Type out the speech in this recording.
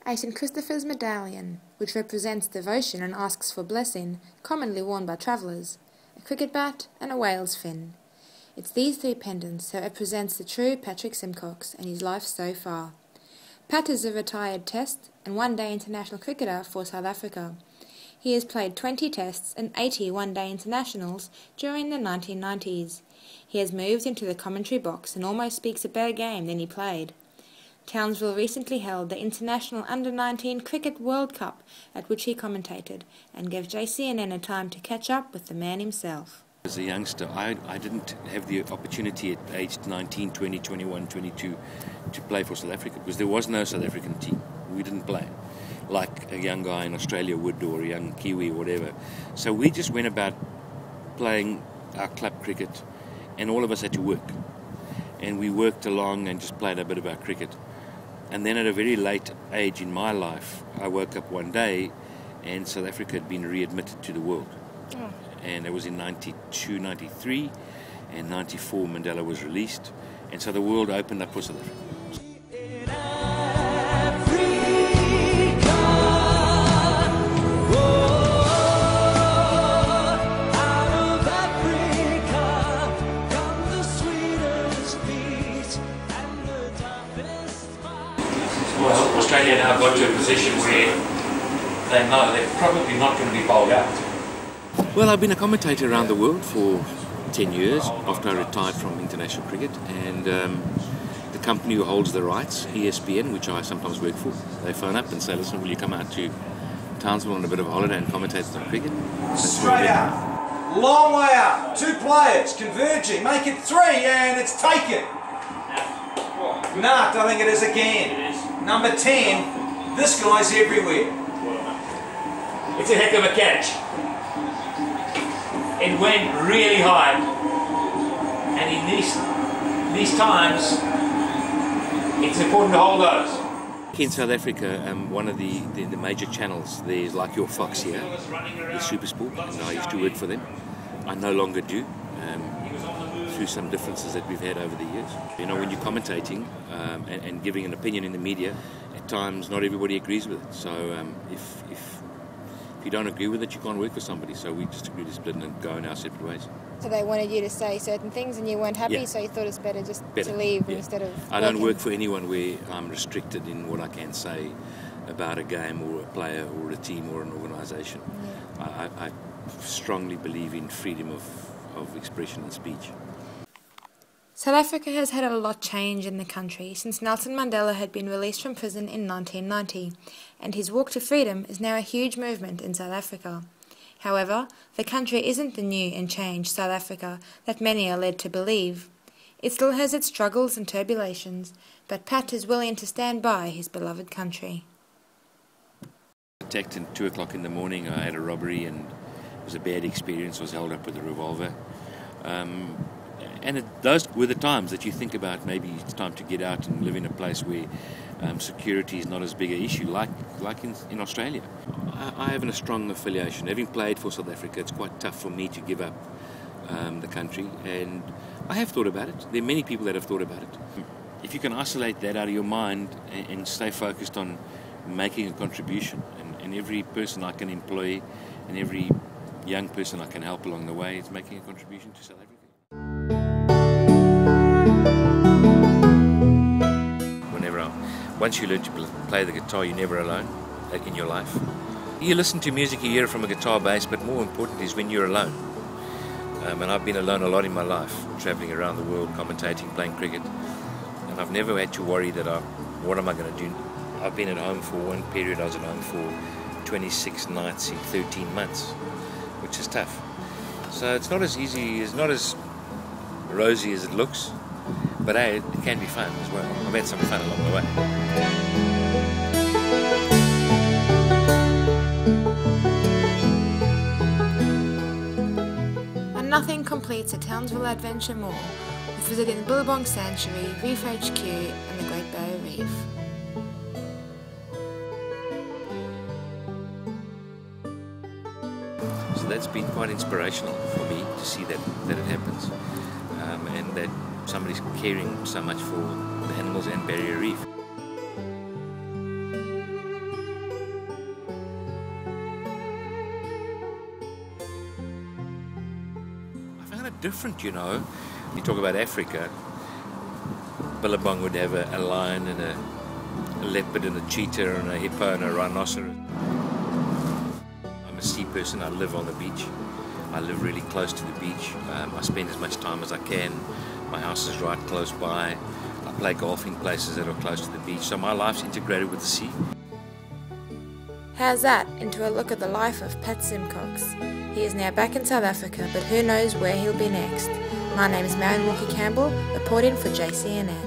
A St. Christopher's medallion, which represents devotion and asks for blessing, commonly worn by travellers, a cricket bat and a whale's fin. It's these three pendants that represents the true Patrick Simcox and his life so far. Pat is a retired Test and one-day international cricketer for South Africa. He has played 20 Tests and 80 one-day internationals during the 1990s. He has moved into the commentary box and almost speaks a better game than he played. Townsville recently held the International Under-19 Cricket World Cup, at which he commentated, and gave JCNN a time to catch up with the man himself. As a youngster, I didn't have the opportunity at age 19, 20, 21, 22 to play for South Africa because there was no South African team. We didn't play like a young guy in Australia would, or a young Kiwi or whatever. So we just went about playing our club cricket, and all of us had to work. And we worked along and just played a bit of our cricket. And then at a very late age in my life, I woke up one day and South Africa had been readmitted to the world. Oh. And it was in 92, 93, and 94 Mandela was released. And so the world opened up for South Africa. Well, Australia now got to a position where they know they're probably not going to be bowled out. Well, I've been a commentator around the world for 10 years after I retired from international cricket, and the company who holds the rights, ESPN, which I sometimes work for, they phone up and say, listen, will you come out to Townsville on a bit of a holiday and commentate some cricket? Straight out, long way out, two players converging, make it three, and it's taken. Nut, I think it is again. Number 10, this guy's everywhere. It's a heck of a catch. It went really high, and in these times, it's important to hold those. In South Africa, one of the major channels, there's like your Fox here, is SuperSport, and I used to work for them. I no longer do, through some differences that we've had over the years. You know, when you're commentating and giving an opinion in the media, at times not everybody agrees with it. So if you don't agree with it, you can't work for somebody. So we just agreed to split and go in our separate ways. So they wanted you to say certain things and you weren't happy, so you thought it's better just to leave instead of I don't work for anyone where I'm restricted in what I can say about a game or a player or a team or an organisation. Yeah. I strongly believe in freedom of expression and speech. South Africa has had a lot change in the country since Nelson Mandela had been released from prison in 1990, and his walk to freedom is now a huge movement in South Africa. However, the country isn't the new and changed South Africa that many are led to believe. It still has its struggles and turbulations, but Pat is willing to stand by his beloved country. Attacked at 2 o'clock in the morning, I had a robbery and it was a bad experience. I was held up with a revolver. And those were the times that you think about maybe it's time to get out and live in a place where security is not as big an issue like in Australia. I have a strong affiliation. Having played for South Africa, it's quite tough for me to give up the country, and I have thought about it. There are many people that have thought about it. If you can isolate that out of your mind and stay focused on making a contribution, and every person I can employ and every young person I can help along the way is making a contribution to South Africa. Once you learn to play the guitar, you're never alone in your life. You listen to music, you hear it from a guitar bass, but more important is when you're alone. And I've been alone a lot in my life, travelling around the world, commentating, playing cricket. And I've never had to worry that what am I going to do? I've been at home for one period, I was at home for 26 nights in 13 months, which is tough. So it's not as easy, it's not as rosy as it looks. But it can be fun as well. I've had some fun along the way. And nothing completes a Townsville adventure more with visiting the Billabong Sanctuary, Reef HQ and the Great Barrier Reef. So that's been quite inspirational for me to see that it happens, and that somebody's caring so much for the animals and Barrier Reef. different, you know. You talk about Africa, Billabong would have a lion and a leopard and a cheetah and a hippo and a rhinoceros. I'm a sea person. I live on the beach. I live really close to the beach. I spend as much time as I can. My house is right close by. I play golf in places that are close to the beach. So my life's integrated with the sea. How's that? Into a look at the life of Pat Simcox. He is now back in South Africa, but who knows where he'll be next. My name is Marion Walker Campbell, reporting for JCNN.